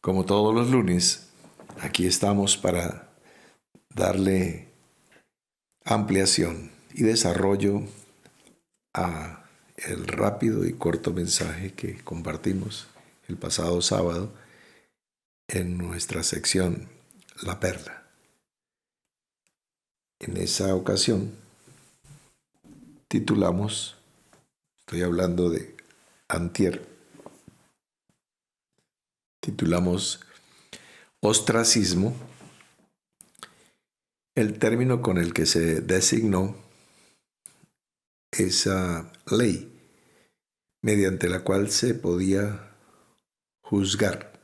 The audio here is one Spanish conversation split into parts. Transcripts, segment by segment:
Como todos los lunes, aquí estamos para darle ampliación y desarrollo a el rápido y corto mensaje que compartimos el pasado sábado en nuestra sección La Perla. En esa ocasión titulamos, estoy hablando de antier, titulamos Ostracismo, el término con el que se designó esa ley mediante la cual se podía juzgar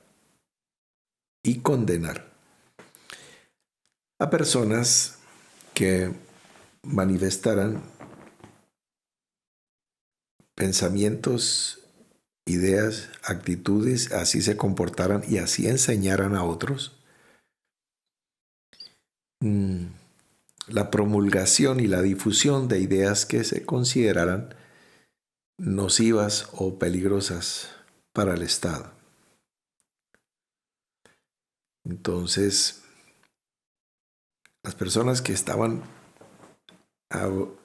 y condenar a personas que manifestaran pensamientos, ideas, actitudes, así se comportaran y así enseñaran a otros. La promulgación y la difusión de ideas que se consideraran nocivas o peligrosas para el Estado. Entonces, las personas que estaban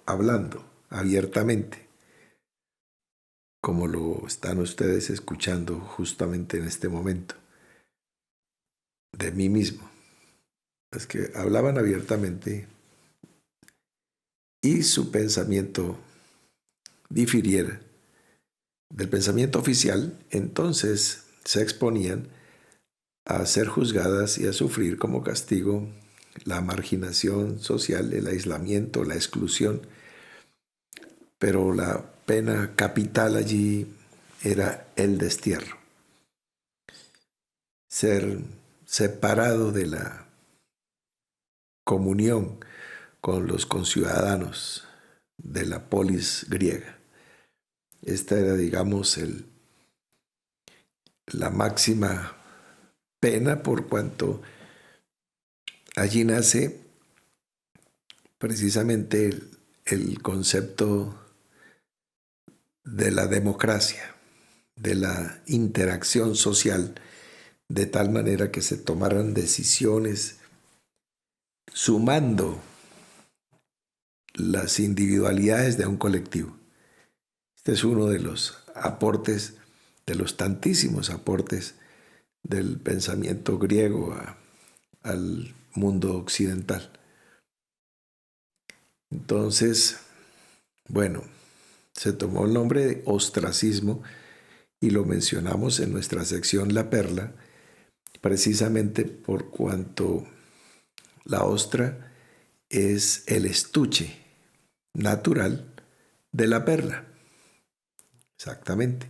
hablando abiertamente, como lo están ustedes escuchando justamente en este momento, de mí mismo, es que hablaban abiertamente y su pensamiento difiriera del pensamiento oficial, entonces se exponían a ser juzgadas y a sufrir como castigo la marginación social, el aislamiento, la exclusión, pero la pena capital allí era el destierro. Ser separado de la comunión con los conciudadanos de la polis griega. Esta era, digamos, la máxima pena por cuanto allí nace precisamente el concepto de la democracia, de la interacción social, de tal manera que se tomaran decisiones sumando las individualidades de un colectivo. Este es uno de los aportes, de los tantísimos aportes del pensamiento griego al mundo occidental. Entonces, bueno, se tomó el nombre de ostracismo y lo mencionamos en nuestra sección La Perla, precisamente por cuanto la ostra es el estuche natural de la perla. Exactamente.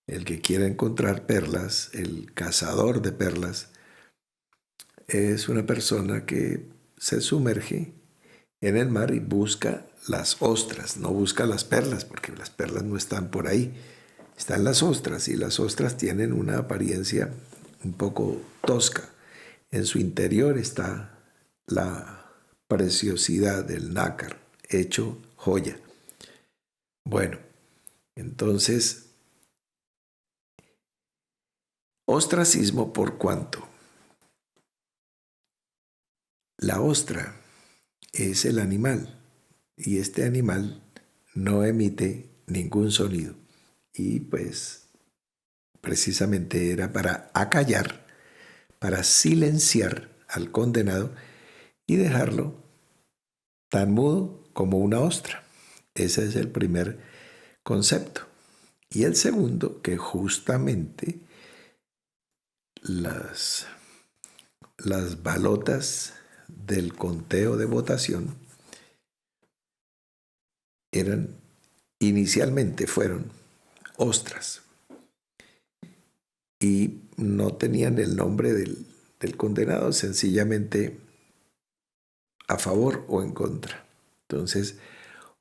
El que quiera encontrar perlas, el cazador de perlas, es una persona que se sumerge en el mar y busca las ostras, no busca las perlas, porque las perlas no están por ahí. Están las ostras y las ostras tienen una apariencia un poco tosca. En su interior está la preciosidad del nácar, hecho joya. Bueno, entonces, ostracismo por cuanto la ostra es el animal y este animal no emite ningún sonido. Y pues precisamente era para acallar, para silenciar al condenado y dejarlo tan mudo como una ostra. Ese es el primer concepto. Y el segundo, que justamente las balotas del conteo de votación fueron ostras y no tenían el nombre del condenado, sencillamente a favor o en contra. Entonces,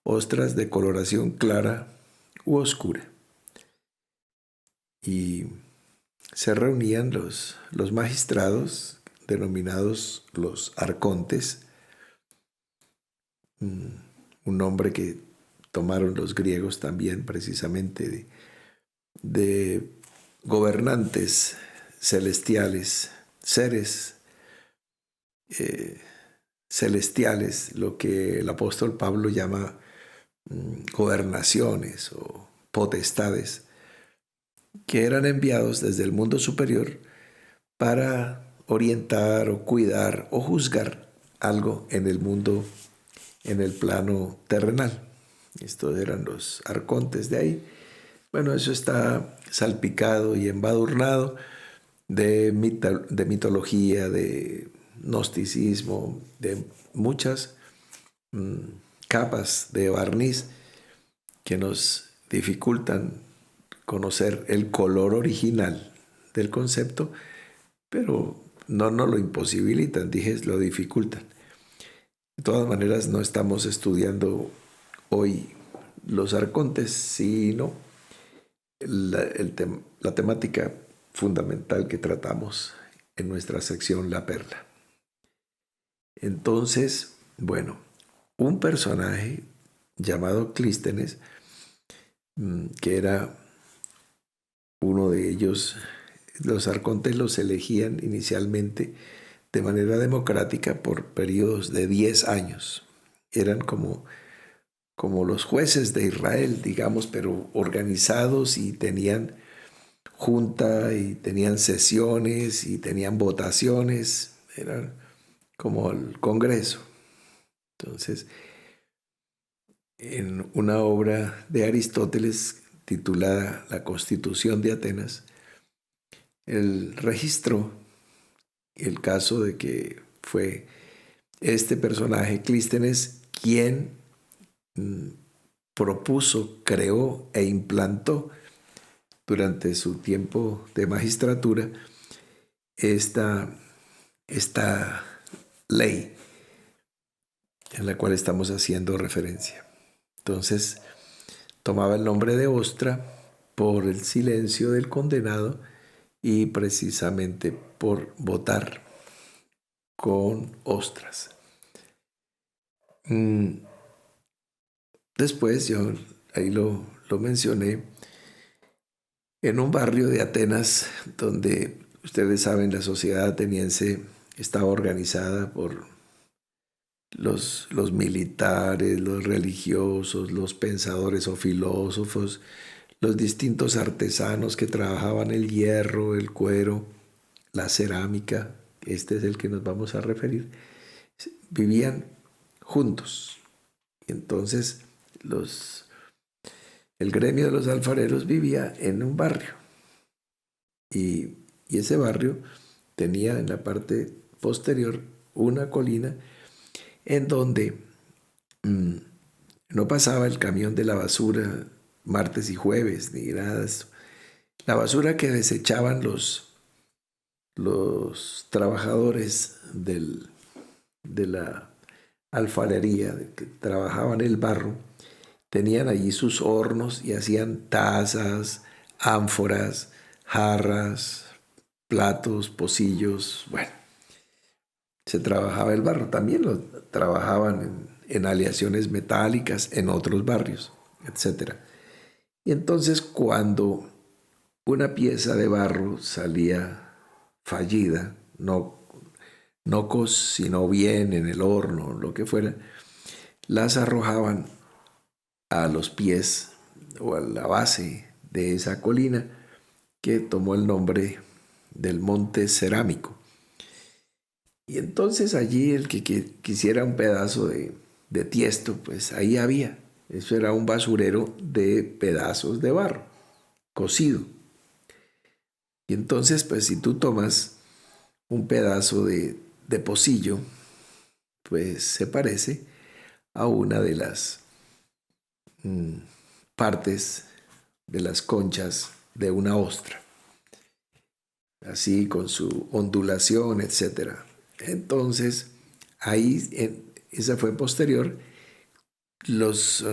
ostras de coloración clara u oscura. Y se reunían los magistrados, denominados los arcontes, un nombre que tomaron los griegos también precisamente de gobernantes celestiales, seres celestiales, lo que el apóstol Pablo llama gobernaciones o potestades, que eran enviados desde el mundo superior para orientar o cuidar o juzgar algo en el mundo, en el plano terrenal. Estos eran los arcontes de ahí. Bueno, eso está salpicado y embadurnado de mitología, de gnosticismo, de muchas capas de barniz que nos dificultan conocer el color original del concepto, pero no lo imposibilitan, dije, lo dificultan. De todas maneras, no estamos estudiando hoy los arcontes, sino la temática fundamental que tratamos en nuestra sección La Perla. Entonces, bueno, un personaje llamado Clístenes, que era uno de ellos, los arcontes los elegían inicialmente de manera democrática por periodos de 10 años. Eran como los jueces de Israel, digamos, pero organizados y tenían junta y tenían sesiones y tenían votaciones. Eran como el Congreso. Entonces, en una obra de Aristóteles titulada La Constitución de Atenas, él registró el caso de que fue este personaje, Clístenes, quien propuso, creó e implantó durante su tiempo de magistratura esta ley en la cual estamos haciendo referencia. Entonces, tomaba el nombre de ostra por el silencio del condenado y precisamente por votar con ostras. Después, yo ahí lo mencioné, en un barrio de Atenas donde, ustedes saben, la sociedad ateniense estaba organizada por los militares, los religiosos, los pensadores o filósofos, los distintos artesanos que trabajaban el hierro, el cuero, la cerámica, este es el que nos vamos a referir, vivían juntos. Entonces, el gremio de los alfareros vivía en un barrio y ese barrio tenía en la parte posterior una colina en donde no pasaba el camión de la basura martes y jueves, ni nada de eso. La basura que desechaban los trabajadores de la alfarería, que trabajaban el barro, tenían allí sus hornos y hacían tazas, ánforas, jarras, platos, pocillos. Bueno, se trabajaba el barro. También lo trabajaban en aleaciones metálicas en otros barrios, etc. Y entonces, cuando una pieza de barro salía fallida, no cocinó bien en el horno, lo que fuera, las arrojaban a los pies o a la base de esa colina que tomó el nombre del Monte Cerámico. Y entonces allí el que quisiera un pedazo de tiesto, pues ahí había. Eso era un basurero de pedazos de barro cocido. Y entonces, pues si tú tomas un pedazo de pocillo, pues se parece a una de las partes de las conchas de una ostra, así con su ondulación, etc. Entonces, ahí, esa fue posterior, los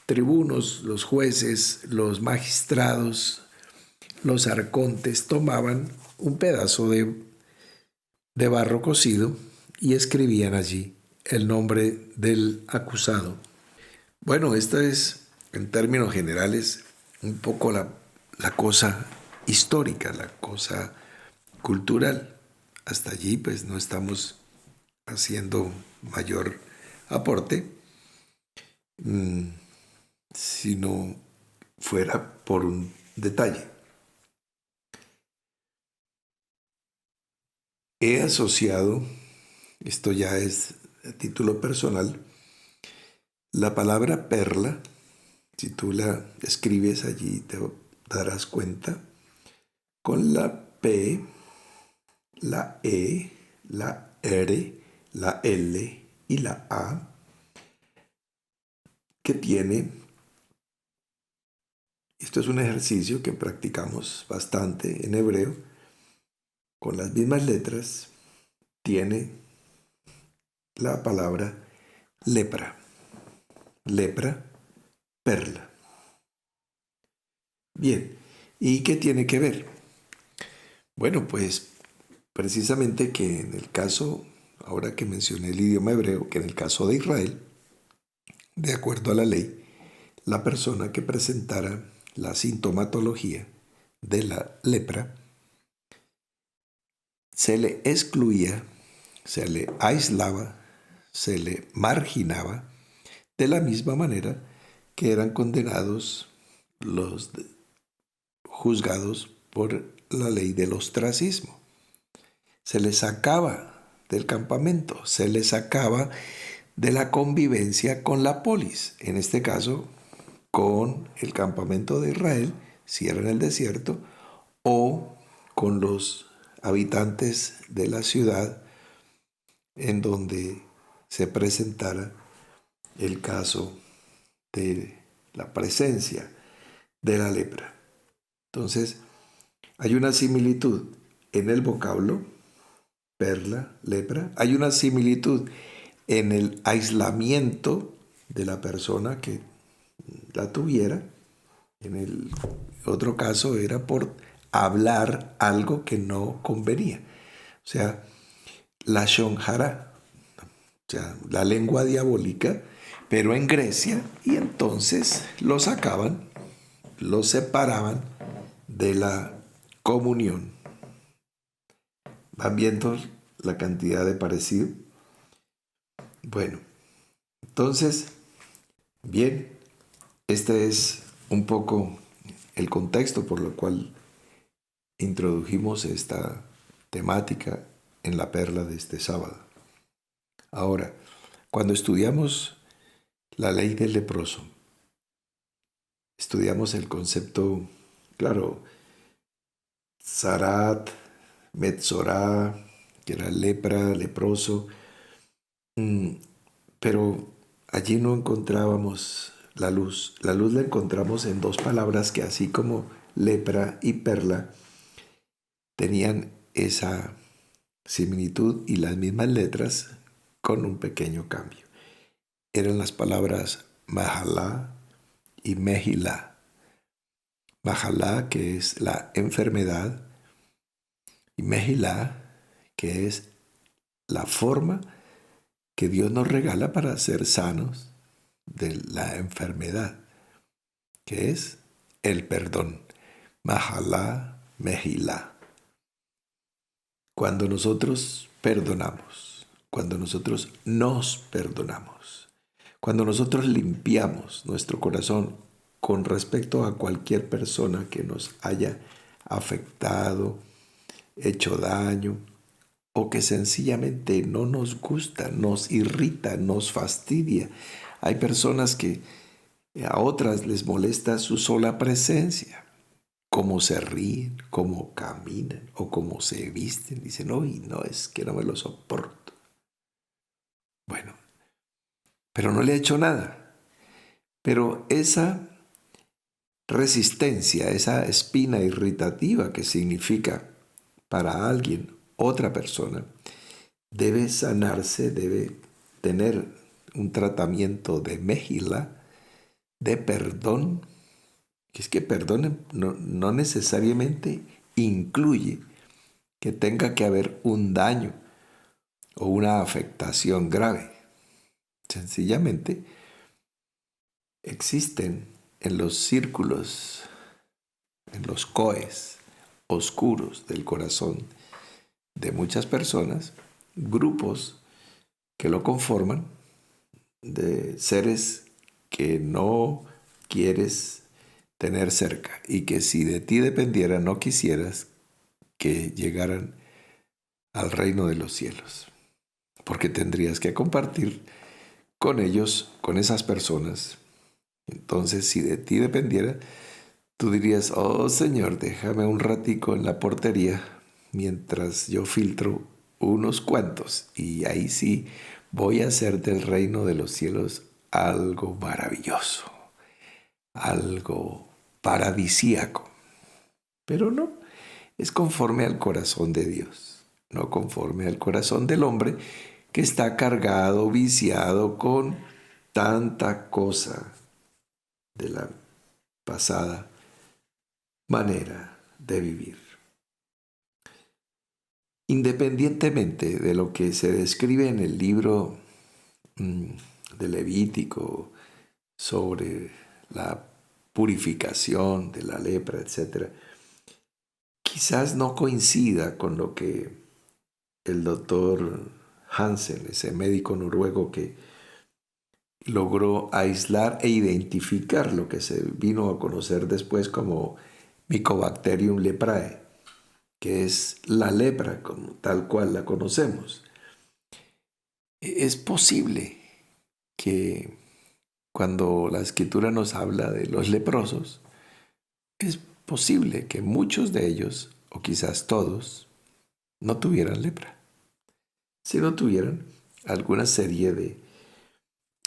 tribunos, los jueces, los magistrados, los arcontes tomaban un pedazo de barro cocido y escribían allí el nombre del acusado. Bueno, esta es, en términos generales, un poco la cosa histórica, la cosa cultural. Hasta allí pues no estamos haciendo mayor aporte, mm, si no fuera por un detalle. He asociado, esto ya es a título personal, la palabra perla, si tú la escribes allí te darás cuenta, con la P, la E, la R, la L y la A, que tiene, esto es un ejercicio que practicamos bastante en hebreo, con las mismas letras, tiene la palabra lepra, lepra, perla. Bien, ¿y qué tiene que ver? Bueno, pues precisamente que en el caso, ahora que mencioné el idioma hebreo, que en el caso de Israel, de acuerdo a la ley, la persona que presentara la sintomatología de la lepra se le excluía, se le aislaba, se le marginaba de la misma manera que eran condenados los juzgados por la ley del ostracismo. Se les sacaba del campamento, se les sacaba de la convivencia con la polis, en este caso con el campamento de Israel, si era en el desierto, o con los habitantes de la ciudad en donde se presentara el caso de la presencia de la lepra. Entonces, hay una similitud en el vocablo, perla, lepra, hay una similitud en el aislamiento de la persona que la tuviera. En el otro caso era por hablar algo que no convenía. O sea, la shonjara, o sea, la lengua diabólica, pero en Grecia, y entonces lo sacaban, lo separaban de la comunión. ¿Van viendo la cantidad de parecido? Bueno, entonces, bien, este es un poco el contexto por lo cual introdujimos esta temática en la perla de este sábado. Ahora, cuando estudiamos la ley del leproso, estudiamos el concepto, claro, Zarat, Metzorá, que era lepra, leproso, pero allí no encontrábamos la luz. La luz la encontramos en dos palabras que así como lepra y perla tenían esa similitud y las mismas letras con un pequeño cambio. Eran las palabras Mahalá y Mejilá. Mahalá, que es la enfermedad, y Mejilá, que es la forma que Dios nos regala para ser sanos de la enfermedad, que es el perdón. Mahalá, Mejilá. Cuando nosotros perdonamos, cuando nosotros nos perdonamos, cuando nosotros limpiamos nuestro corazón con respecto a cualquier persona que nos haya afectado, hecho daño o que sencillamente no nos gusta, nos irrita, nos fastidia. Hay personas que a otras les molesta su sola presencia, cómo se ríen, cómo caminan o cómo se visten. Dicen, uy, no, es que no me lo soporto. Bueno, pero no le ha hecho nada. Pero esa resistencia, esa espina irritativa que significa para alguien, otra persona, debe sanarse, debe tener un tratamiento de mejila, de perdón, que es que perdón no necesariamente incluye que tenga que haber un daño o una afectación grave. Sencillamente existen en los círculos, en los coes oscuros del corazón, de muchas personas, grupos que lo conforman, de seres que no quieres tener cerca y que si de ti dependiera no quisieras que llegaran al reino de los cielos, porque tendrías que compartir con ellos, con esas personas. Entonces, si de ti dependiera, tú dirías, oh Señor, déjame un ratico en la portería mientras yo filtro unos cuantos y ahí sí voy a hacer del reino de los cielos algo maravilloso, algo paradisíaco. Pero no, es conforme al corazón de Dios, no conforme al corazón del hombre que está cargado, viciado con tanta cosa de la pasada manera de vivir. Independientemente de lo que se describe en el libro de Levítico sobre la purificación de la lepra, etc., quizás no coincida con lo que el doctor Hansen, ese médico noruego que logró aislar e identificar lo que se vino a conocer después como Mycobacterium leprae, que es la lepra como tal cual la conocemos. Es posible que cuando la escritura nos habla de los leprosos, es posible que muchos de ellos, o quizás todos, no tuvieran lepra, sino tuvieran alguna serie de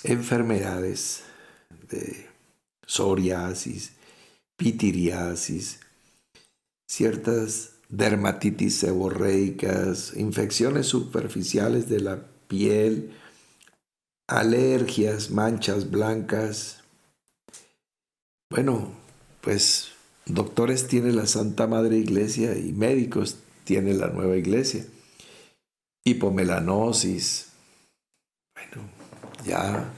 enfermedades, de psoriasis, pitiriasis, ciertas dermatitis seborreicas, infecciones superficiales de la piel, alergias, manchas blancas. Bueno, pues doctores tiene la Santa Madre Iglesia y médicos tiene la Nueva Iglesia. Hipomelanosis. Bueno, ya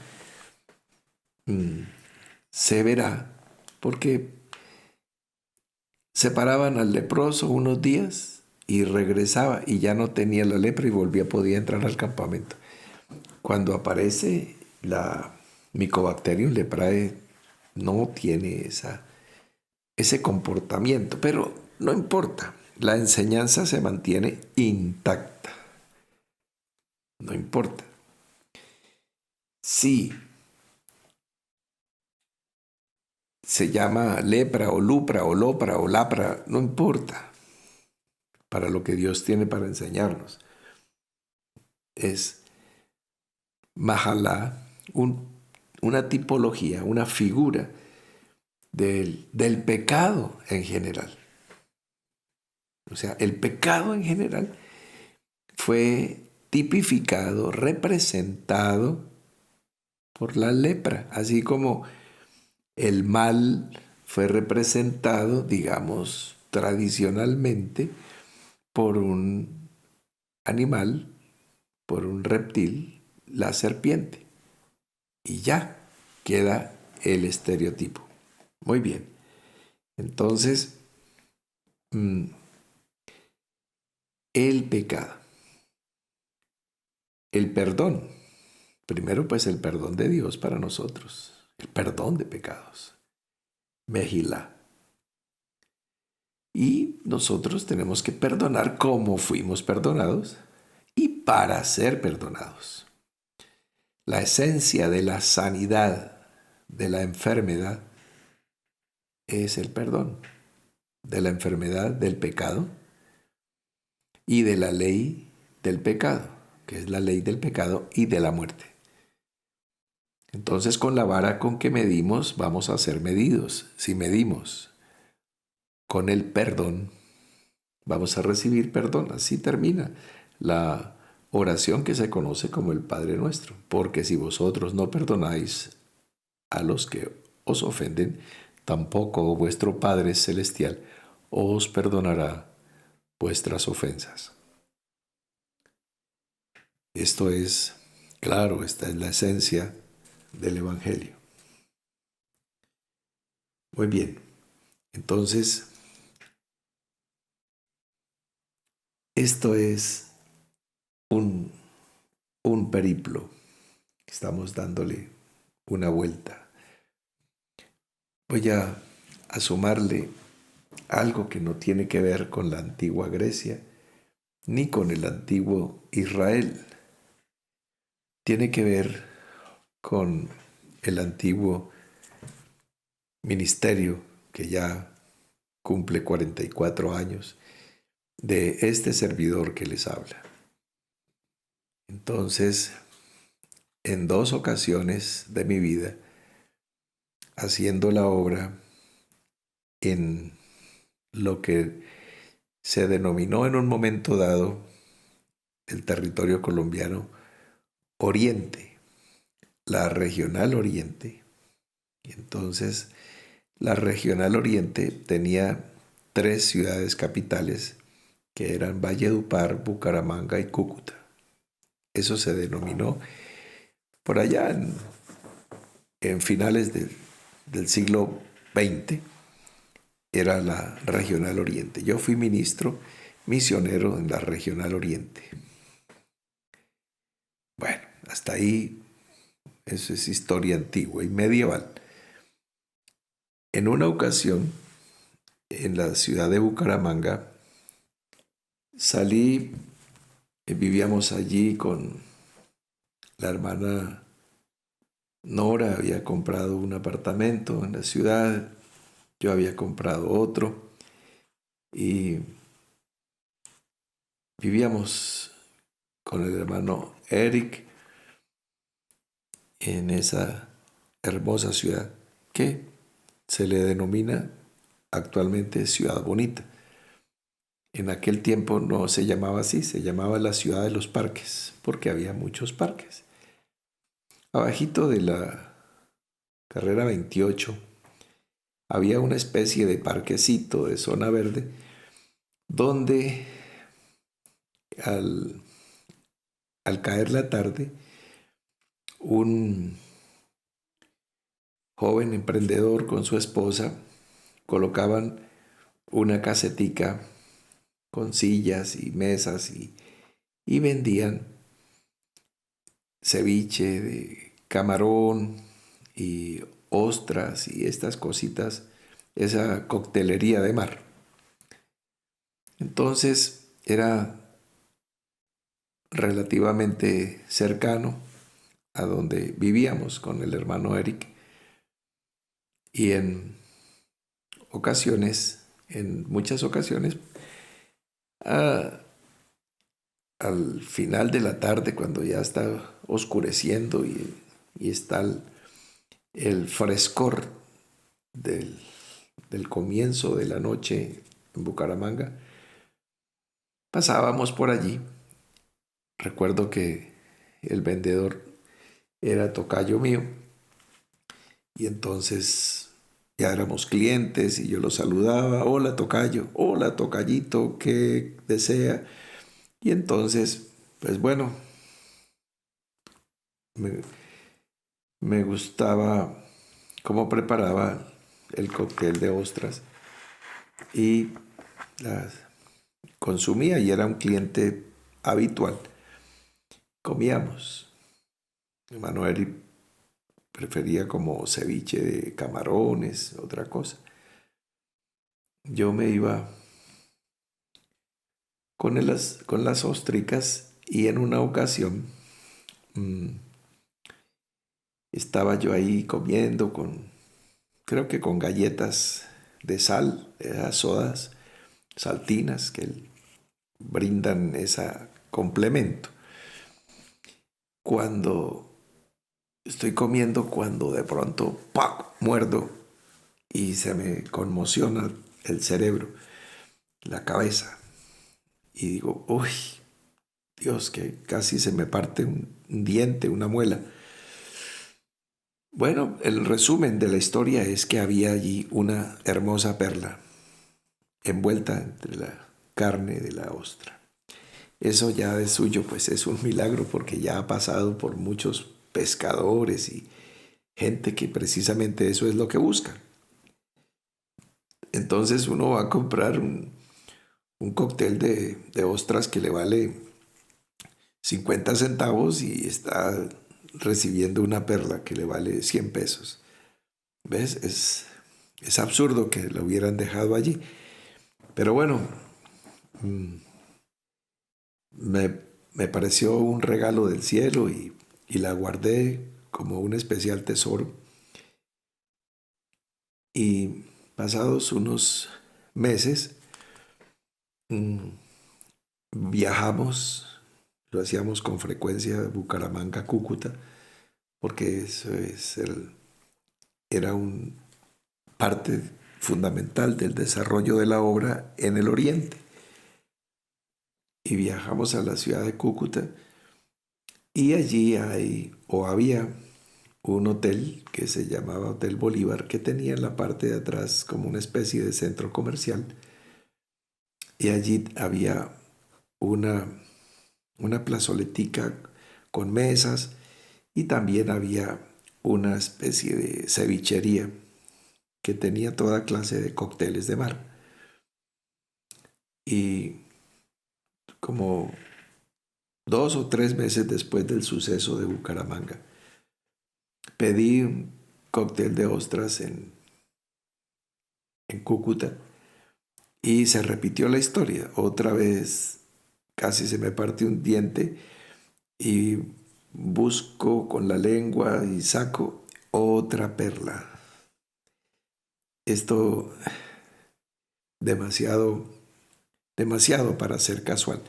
se verá porque separaban al leproso unos días y regresaba y ya no tenía la lepra y podía entrar al campamento. Cuando aparece la Mycobacterium leprae, no tiene ese comportamiento, pero no importa, la enseñanza se mantiene intacta, no importa. Sí, se llama lepra o lupra o lopra o lapra, no importa, para lo que Dios tiene para enseñarnos. Es Mahalá, una tipología, una figura del pecado en general. O sea, el pecado en general fue tipificado, representado por la lepra, así como el mal fue representado, digamos, tradicionalmente por un animal, por un reptil, la serpiente. Y ya queda el estereotipo. Muy bien. Entonces, el pecado, el perdón. Primero, pues el perdón de Dios para nosotros, el perdón de pecados. Mejilá. Y nosotros tenemos que perdonar como fuimos perdonados y para ser perdonados. La esencia de la sanidad de la enfermedad es el perdón, de la enfermedad del pecado y de la ley del pecado, que es la ley del pecado y de la muerte. Entonces, con la vara con que medimos, vamos a ser medidos. Si medimos con el perdón, vamos a recibir perdón. Así termina la oración que se conoce como el Padre Nuestro. Porque si vosotros no perdonáis a los que os ofenden, tampoco vuestro Padre Celestial os perdonará vuestras ofensas. Esto es, claro, esta es la esencia del Evangelio. Muy bien, entonces, Esto es un, un periplo. Estamos dándole una vuelta. Voy a sumarle algo que no tiene que ver con la antigua Grecia ni con el antiguo Israel. Tiene que ver con el antiguo ministerio que ya cumple 44 años de este servidor que les habla. Entonces, en 2 ocasiones de mi vida, haciendo la obra en lo que se denominó en un momento dado el territorio colombiano Oriente, la Regional Oriente. Y entonces, la Regional Oriente tenía 3 ciudades capitales que eran Valledupar, Bucaramanga y Cúcuta. Eso se denominó por allá en finales del siglo XX, era la Regional Oriente. Yo fui ministro misionero en la Regional Oriente. Bueno, hasta ahí eso es historia antigua y medieval. En una ocasión, en la ciudad de Bucaramanga, salí, vivíamos allí con la hermana Nora, había comprado un apartamento en la ciudad, yo había comprado otro y vivíamos con el hermano Eric en esa hermosa ciudad que se le denomina actualmente Ciudad Bonita. En aquel tiempo no se llamaba así, se llamaba la Ciudad de los Parques, porque había muchos parques. Abajito de la carrera 28 había una especie de parquecito de zona verde donde al, al caer la tarde un joven emprendedor con su esposa colocaban una casetica con sillas y mesas y vendían ceviche de camarón y ostras y estas cositas, esa coctelería de mar. Entonces era relativamente cercano a donde vivíamos con el hermano Eric y en muchas ocasiones, a- al final de la tarde, cuando ya está oscureciendo y está el frescor del, del comienzo de la noche en Bucaramanga, pasábamos por allí. Recuerdo que el vendedor era tocayo mío y entonces ya éramos clientes y yo lo saludaba, hola tocayo, hola tocayito, ¿qué desea? Y entonces, pues bueno, me, me gustaba cómo preparaba el cóctel de ostras y las consumía y era un cliente habitual. Comíamos. Emanuel prefería como ceviche de camarones, otra cosa. Yo me iba con las ostricas y en una ocasión mmm, estaba yo ahí comiendo creo que con galletas de sal, esas sodas saltinas que brindan ese complemento. Cuando estoy comiendo, cuando de pronto ¡pac! Muerdo y se me conmociona el cerebro, la cabeza. Y digo, uy, Dios, que casi se me parte un diente, una muela. Bueno, el resumen de la historia es que había allí una hermosa perla envuelta entre la carne de la ostra. Eso ya de suyo pues es un milagro porque ya ha pasado por muchos pescadores y gente que precisamente eso es lo que busca. Entonces uno va a comprar un cóctel de ostras que le vale 50 centavos y está recibiendo una perla que le vale 100 pesos. ¿Ves? Es absurdo que lo hubieran dejado allí. Pero bueno, mm, me pareció un regalo del cielo y la guardé como un especial tesoro. Y pasados unos meses, mm, viajamos, lo hacíamos con frecuencia, Bucaramanga, Cúcuta, porque era un parte fundamental del desarrollo de la obra en el oriente. Y viajamos a la ciudad de Cúcuta y allí había un hotel que se llamaba Hotel Bolívar, que tenía en la parte de atrás como una especie de centro comercial. Y allí había una, una plazoletica con mesas y también había una especie de cevichería que tenía toda clase de cócteles de mar. Y como 2 o 3 meses después del suceso de Bucaramanga, pedí un cóctel de ostras en Cúcuta y se repitió la historia. Otra vez casi se me parte un diente y busco con la lengua y saco otra perla. Esto demasiado, demasiado para ser casual.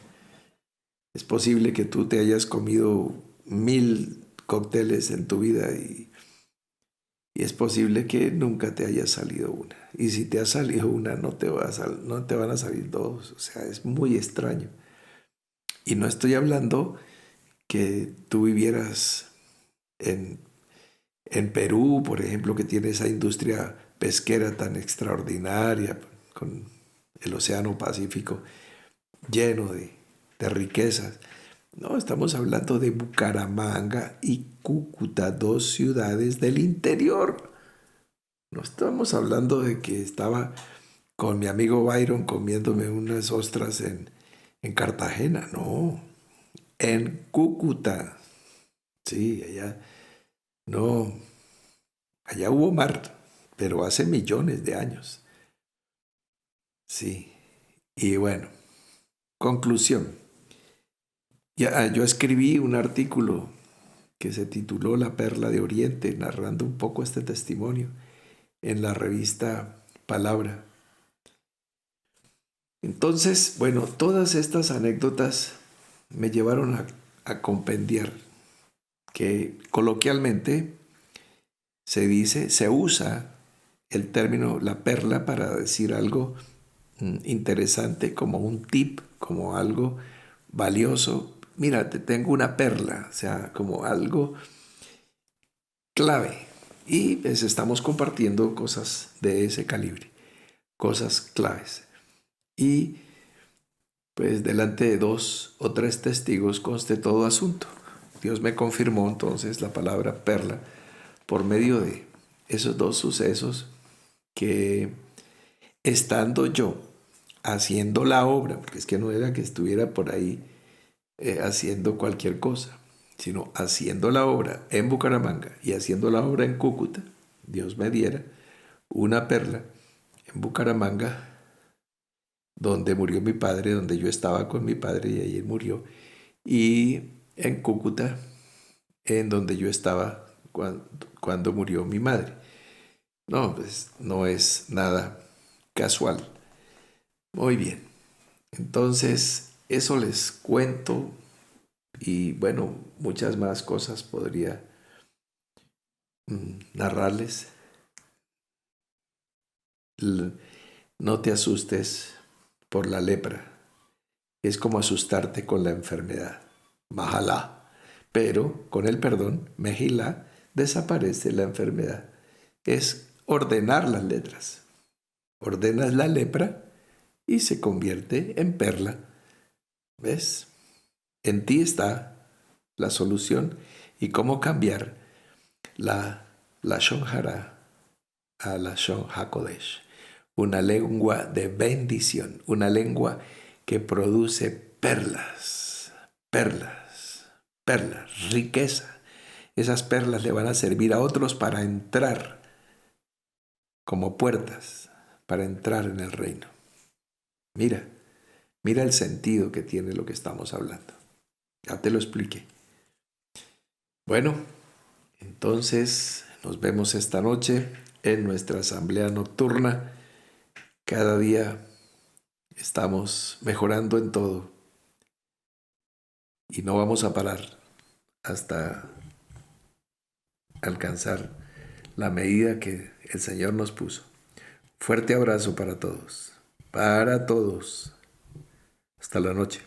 Es posible que tú te hayas comido 1000 cócteles en tu vida y es posible que nunca te haya salido una. Y si te ha salido una, no te van a salir dos. O sea, es muy extraño. Y no estoy hablando que tú vivieras en, en Perú, por ejemplo, que tiene esa industria pesquera tan extraordinaria, con el Océano Pacífico lleno de riquezas. No, estamos hablando de Bucaramanga y Cúcuta, dos ciudades del interior. No estamos hablando de que estaba con mi amigo Byron comiéndome unas ostras en Cartagena, no, en Cúcuta. Sí, allá, no, allá hubo mar, pero hace millones de años. Sí, y bueno, conclusión. Yo escribí un artículo que se tituló La Perla de Oriente, narrando un poco este testimonio en la revista Palabra. Entonces, bueno, todas estas anécdotas me llevaron a compendiar que coloquialmente se usa el término la perla para decir algo interesante, como un tip, como algo valioso. Mira, te tengo una perla, o sea, como algo clave. Y pues estamos compartiendo cosas de ese calibre, cosas claves. Y pues delante de 2 o 3 testigos conste todo asunto. Dios me confirmó entonces la palabra perla por medio de esos 2 sucesos que estando yo haciendo la obra, porque es que no era que estuviera por ahí haciendo cualquier cosa, sino haciendo la obra en Bucaramanga y haciendo la obra en Cúcuta, Dios me diera una perla en Bucaramanga donde murió mi padre, donde yo estaba con mi padre y ahí él murió, y en Cúcuta, en donde yo estaba cuando murió mi madre. No, pues no es nada casual. Muy bien. Entonces, eso les cuento y bueno, muchas más cosas podría narrarles. No te asustes por la lepra. Es como asustarte con la enfermedad. Majalá. Pero con el perdón, mejilá, desaparece la enfermedad. Es ordenar las letras. Ordenas la lepra y se convierte en perla. ¿Ves? En ti está la solución y cómo cambiar la Lashon Hara a Lashon HaKodesh. Una lengua de bendición, una lengua que produce perlas, perlas, perlas, riqueza. Esas perlas le van a servir a otros para entrar como puertas, para entrar en el reino. Mira, mira el sentido que tiene lo que estamos hablando. Ya te lo expliqué. Bueno, entonces nos vemos esta noche en nuestra asamblea nocturna. Cada día estamos mejorando en todo y no vamos a parar hasta alcanzar la medida que el Señor nos puso. Fuerte abrazo para todos. Para todos. Hasta la noche.